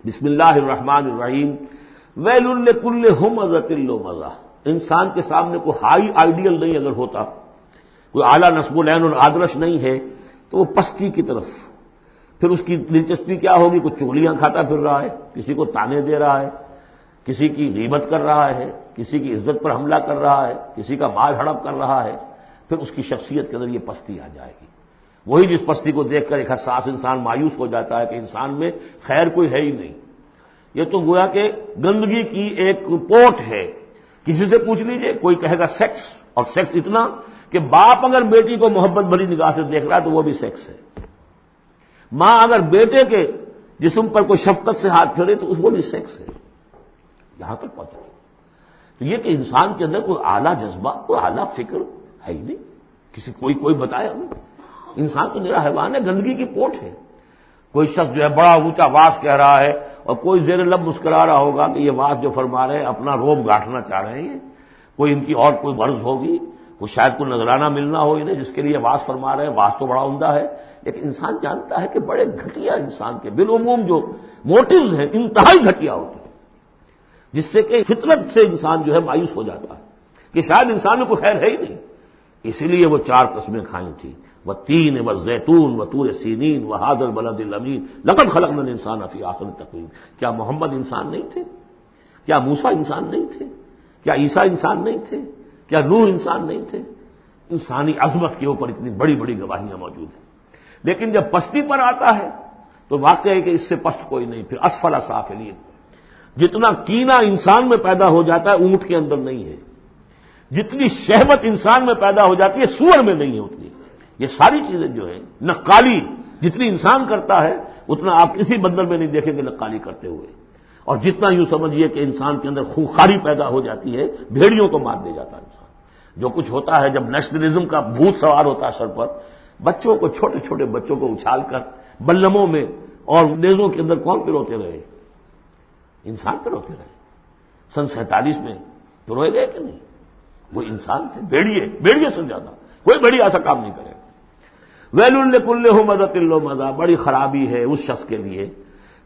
بسم اللہ الرحمن الرحیم ویل لکل ہمزۃ لمزہ. انسان کے سامنے کوئی ہائی آئیڈیل نہیں اگر ہوتا، کوئی اعلیٰ نصب العین اور آدرش نہیں ہے، تو وہ پستی کی طرف پھر اس کی دلچسپی کیا ہوگی؟ کچھ چغلیاں کھاتا پھر رہا ہے، کسی کو تانے دے رہا ہے، کسی کی غیبت کر رہا ہے، کسی کی عزت پر حملہ کر رہا ہے، کسی کا مال ہڑپ کر رہا ہے. پھر اس کی شخصیت کے اندر یہ پستی آ جائے گی. وہی جس پستی کو دیکھ کر ایک حساس انسان مایوس ہو جاتا ہے کہ انسان میں خیر کوئی ہے ہی نہیں. یہ تو گویا کہ گندگی کی ایک پوٹ ہے. کسی سے پوچھ لیجئے، کوئی کہے گا سیکس، اور سیکس اتنا کہ باپ اگر بیٹی کو محبت بھری نگاہ سے دیکھ رہا ہے تو وہ بھی سیکس ہے. ماں اگر بیٹے کے جسم پر کوئی شفقت سے ہاتھ پھیرے تو اس کو بھی سیکس ہے. یہاں تک پہنچا. تو یہ کہ انسان کے اندر کوئی اعلیٰ جذبہ، کوئی اعلیٰ فکر ہے ہی نہیں. کسی کوئی بتایا ہمیں. انسان تو میرا حیوان ہے، گندگی کی پوٹ ہے. کوئی شخص جو ہے بڑا اونچا واز کہہ رہا ہے اور کوئی زیر لب مسکرا رہا ہوگا کہ یہ واز جو فرما رہے ہیں اپنا روب گاٹھنا چاہ رہے ہیں. کوئی ان کی اور کوئی غرض ہوگی، وہ شاید کوئی نذرانہ ملنا ہو انہیں جس کے لیے واز فرما رہے ہیں. واز تو بڑا عمدہ ہے، لیکن انسان جانتا ہے کہ بڑے گھٹیا انسان کے بالعموم جو موٹیوز ہیں انتہائی گھٹیا ہوتے ہیں، جس سے کہ فطرت سے انسان جو ہے مایوس ہو جاتا ہے کہ شاید انسان میں کوئی خیر ہے ہی نہیں. اسی لیے وہ 4 قسمیں کھائی تھیں، والتین والزیتون وطور سینین وہذا البلد الامین لقد خلقنا الانسان فی احسن تقویم. کیا محمد انسان نہیں تھے؟ کیا موسیٰ انسان نہیں تھے؟ کیا عیسیٰ انسان نہیں تھے؟ کیا نوح انسان نہیں تھے؟ انسانی عظمت کے اوپر اتنی بڑی بڑی گواہیاں موجود ہیں. لیکن جب پستی پر آتا ہے تو واقعہ ہے کہ اس سے پست کوئی نہیں. پھر اسفل سافلین. جتنا کینہ انسان میں پیدا ہو جاتا ہے اونٹ کے اندر نہیں ہے. جتنی شہوت انسان میں پیدا ہو جاتی ہے سور میں نہیں ہوتی. یہ ساری چیزیں جو ہیں، نقالی جتنی انسان کرتا ہے اتنا آپ کسی بندر میں نہیں دیکھیں گے نقالی کرتے ہوئے. اور جتنا یوں سمجھیے کہ انسان کے اندر خونخواری پیدا ہو جاتی ہے، بھیڑیوں کو مار دے جاتا ہے انسان. جو کچھ ہوتا ہے جب نیشنلزم کا بھوت سوار ہوتا ہے سر پر، بچوں کو، چھوٹے چھوٹے بچوں کو اچھال کر بلموں میں اور نیزوں کے اندر کون پروتے رہے؟ انسان پروتے رہے. سن 47 میں تو روئے گئے کہ نہیں؟ وہ انسان تھے، بھیڑیے سے زیادہ. کوئی بھیڑیا ایسا کام نہیں کرے. ویل لکل ہمزۃ لمزہ. بڑی خرابی ہے اس شخص کے لیے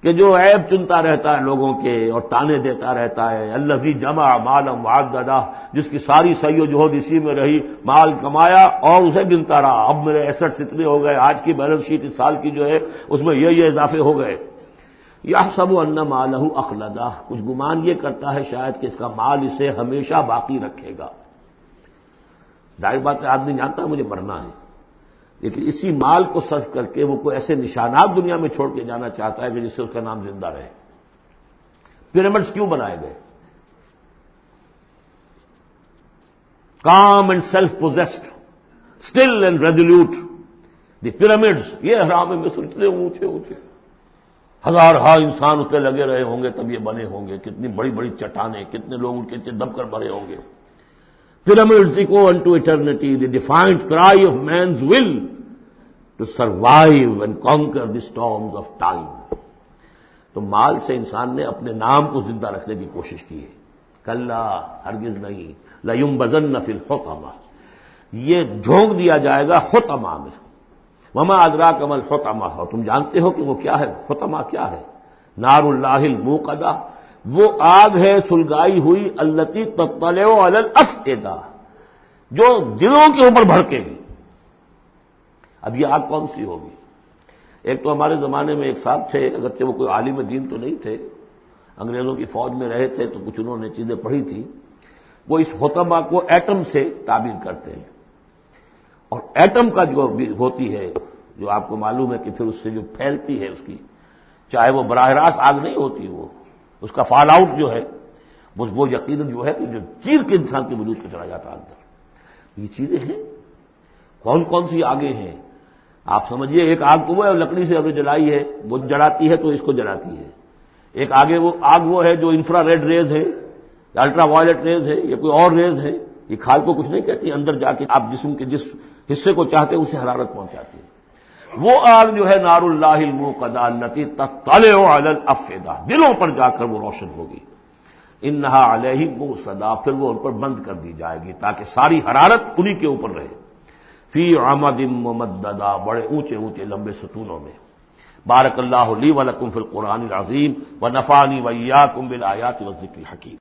کہ جو عیب چنتا رہتا ہے لوگوں کے اور تانے دیتا رہتا ہے. الذی جمع مالا وعددہ. جس کی ساری سعی و جہد اسی میں رہی، مال کمایا اور اسے گنتا رہا. اب میرے ایسٹس اتنے ہو گئے، آج کی بیلنس شیٹ اس سال کی جو ہے اس میں یہ اضافے ہو گئے. یحسب ان مالہ اخلدہ. کچھ گمان یہ کرتا ہے شاید کہ اس کا مال اسے ہمیشہ باقی رکھے گا. ظاہر بات ہے آدمی جانتا ہے مجھے مرنا ہے، لیکن اسی مال کو صرف کر کے وہ کوئی ایسے نشانات دنیا میں چھوڑ کے جانا چاہتا ہے کہ جس سے اس کا نام زندہ رہے. پیرامڈز کیوں بنائے گئے؟ Calm and self possessed still and resolute. The pyramids, یہ اہرام مصر اتنے اونچے اونچے، ہزارہا انسان اس پہ لگے رہے ہوں گے تب یہ بنے ہوں گے. کتنی بڑی بڑی چٹانیں، کتنے لوگ ان کے نیچے دب کر مرے ہوں گے. Pyramids echo unto eternity, the defiant cry of man's will to survive and conquer the storms of time. تو مال سے انسان نے اپنے نام کو زندہ رکھنے کی کوشش کی ہے. کلا، ہرگز نہیں. لَيُنبَذَنَّ فِي الْحُطَمَةِ. یہ جھونک دیا جائے گا حطمہ میں. وَمَا أَدْرَاكَ مَا الْحُطَمَةُ. اور تم جانتے ہو کہ وہ کیا ہے؟ حطمہ کیا ہے؟ نار اللہ الموقدہ. وہ آگ ہے سلگائی ہوئی، التی تطلع علی الافئدہ، جو دلوں کے اوپر بھڑکے گی. اب یہ آگ کون سی ہوگی؟ ایک تو ہمارے زمانے میں ایک صاحب تھے، اگرچہ وہ کوئی عالم دین تو نہیں تھے، انگریزوں کی فوج میں رہے تھے تو کچھ انہوں نے چیزیں پڑھی تھی. وہ اس حطمہ کو ایٹم سے تعبیر کرتے ہیں. اور ایٹم کا جو بھی ہوتی ہے، جو آپ کو معلوم ہے کہ پھر اس سے جو پھیلتی ہے اس کی، چاہے وہ براہ راست آگ نہیں ہوتی، وہ اس کا فال آؤٹ جو ہے وہ یقیناً جو ہے کہ جو چیر کے انسان کے وجود کو چلا جاتا ہے اندر. یہ چیزیں ہیں. کون کون سی آگیں ہیں آپ سمجھیے. ایک آگ تو وہ ہے لکڑی سے ابھی جلائی ہے، وہ جلاتی ہے تو اس کو جلاتی ہے. ایک آگ وہ ہے جو انفرا ریڈ ریز ہے، الٹرا وائلٹ ریز ہے، یہ کوئی اور ریز ہے. یہ کھال کو کچھ نہیں کہتی، اندر جا کے آپ جسم کے جس حصے کو چاہتے ہیں اسے حرارت پہنچاتی ہے. وہ آگ جو ہے نار اللہ الموقدہ التی تطلع علی الافئدہ، دلوں پر جا کر وہ روشن ہوگی. انہا علیہم موصدہ. پھر وہ ان پر بند کر دی جائے گی تاکہ ساری حرارت انہی کے اوپر رہے. فی عمد ممددہ. بڑے اونچے اونچے لمبے ستونوں میں. بارک اللہ لی ولکم فی القرآن العظیم ونفعنی وإیاکم بالآیات والذکر الحکیم۔